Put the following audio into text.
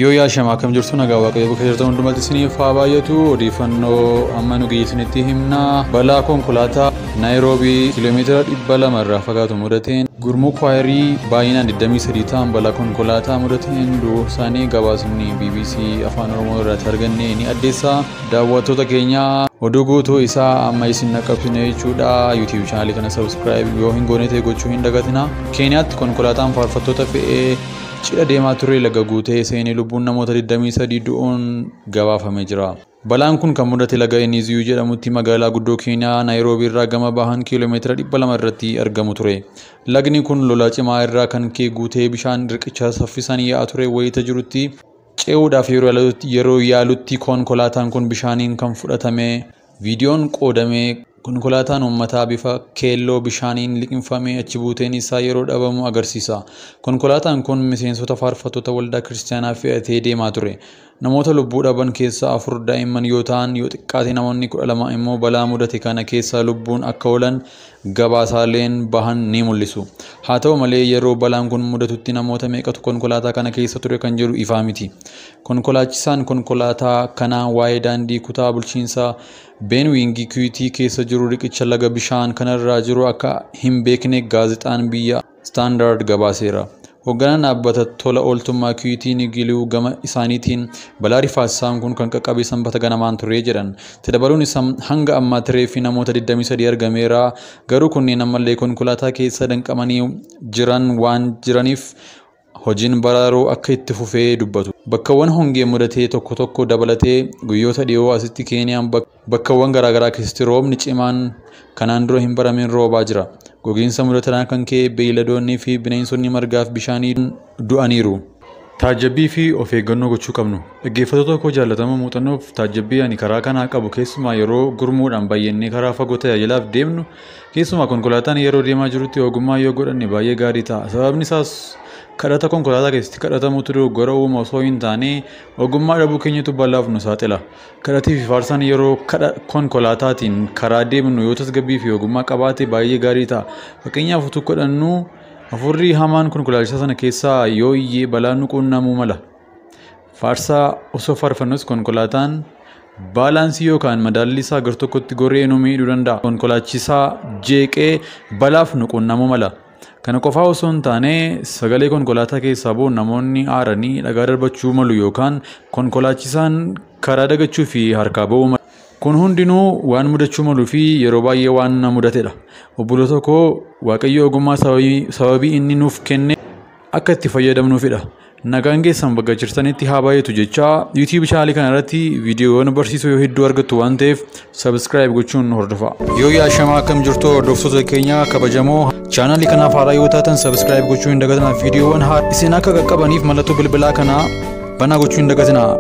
Yoo yaashama akkam jirtu nagaa waaqayyo bakka jirtan hundumatti isiniif haa baay'atu. Odeeffannoo amma nu geessinitti himna. Balaa konkolaataa Naayiroobii kiiloomeetira 200 irraa fagaatu mudateen gurmuu kwaayirii baay'inaan 23 ta'an balaa konkolaataa mudateen du'uu isaanii gabaasni BBC Afaan Oromoo irratti arganne ni addeessa. Daawwattoota keenya oduu guutuu isaa amma isin naqqabsine jechuudha. YouTube chaanalii kana subscribe yoo hin goone ta'e gochuu hin dagatina. Keeniyaatti konkolaataan faarfattoota fe'ee cidha deemaa ture laga guutee seenee lubbuun namoota 23 du'uun gabaafamee jira. Balaan kun kan mudate laga Eniziyuu jedhamutti magaalaa guddoo Keeniyaa Naayiroobii irraa gama bahan kiiloomeetira 200 irratti argamu ture. Lagni kun lola cimaa irraa kan ka'e guutee bishaan riqicha saffisaan yaa'aa ture wayita jirutti ce'uudhaaf yeroo yaalutti konkolaataan kun bishaaniin kan fudhatame. Viidiyoon qoodame konkolaataan uummataa bifa keelloo bishaaniin liqimfamee achi buuteen isaa yeroo dhabamu agarsiisa. Konkolaataan kun miseensota faarfattoota waldaa kiristaanaa fe'atee deemaa ture. Namoota lubbuu dhaban keessaa 4 daa'imman yoo ta'an yoo xiqqaate namoonni 12 immoo balaa mudate kana keessaa lubbuun akka oolan gabaasaaleen bahan ni mul'isu. Haa ta'u malee yeroo balaan kun mudatutti namoota meeqatu konkolaataa kana keessa ture kan jedhu ifaa miti. Konkolaachisaan konkolaataa kanaa waa'ee daandii kutaa bulchiinsaa Benwingi Kuitii keessa jiru riqicha laga bishaan kanarra jiru akka hin beekne gaazexaan biyya Standard gabaaseera. Hoogganaan dhaabbata tola ooltummaa Kuitii Nigiluu gama isaaniitiin balaa rifaasaan kun kan qaqqabe sanbata ganamaan ture jedhan. Dabaluun isaa hanga ammaa tireefi namoota 23 argameera. Garuu kunneen ammallee konkolaataa keessa danqamanii jiran waan jiraniif hojiin baraaruu akka itti fufee dubbatu. Bakkawwan hongee mudatee tokko tokko dabalatee guyyoota dhiyoo asitti Keeniyaan bakkawwan garaagaraa keessatti roobni cimaan kanaan dura hin barameen roobaa jira. Gogiinsa mudataan kan ka'e beeyladoonnii fi bineensonni margaaf bishaanii du'aniiru. Taajjabbii fi of eeggannoo gochuu qabnu. Dhaggeeffattoota koo jaallatamoo muuxannoof taajjabbii ani karaa kanaa qabu keessumaa yeroo gurmuudhaan baay'annee karaa fagoo tajaajilaaf deemnu keessumaa konkolaataan yeroo deemaa jirutti ogummaa yoo godhanne baay'ee gaarii ta'a. Sababni isaas kadhata konkolaataa keessatti kadhatamutu dogoggora uuma osoo hin taane ogummaa dhabuu keenyatu balaaf nu saaxila. Kadhatii fi faarsaan yeroo konkolaataatiin karaa deemnu yoo tasgabbii fi ogummaa qabaate baay'ee gaarii ta'a. Fakkeenyaaf utuu kadhannu hafuurri hamaan konkolaachisaa sana keessaa yoo iyyee balaan nu quunnamuu mala. Faarsaa osoo faarfannus konkolaataan baalaansii yookaan madaalli isaa gar tokkotti goree nu miidhuu danda'a. Konkolaachisaa jeeqee balaaf nu quunnamuu mala. Kana qofaa osoo hin taane sagalee konkolaataa keessaa ba'uun namoonni aaranii dhagaa darbachuu malu yookaan konkolaachisaan karaa dagachuu fi harkaa ba'uu malu. Kun hundinuu waan mudachuu maluu fi yeroo baay'ee waan na mudatedha. Obboloota koo Waaqayyo ogummaa sababii inni nuuf kenne akka itti fayyadamnuufidha. Nagaan keessan bakka jirtanitti haa baay'atu jecha YouTube chaanalii kana irratti viidiyoowwan barsiisoo yoo hedduu argattu waan ta'eef subscribe gochuun hordofa. Yoo yaashama akkam jirtu hordoftoota keenya kabajamoo chaanalii kanaaf haaraa yoo taatan subscribe gochuu hin dagatinaa. Viidiyoowwan isin akka qaqqabaniif mallattoo bilbilaa kanaa banaa gochuu hin dagatinaa.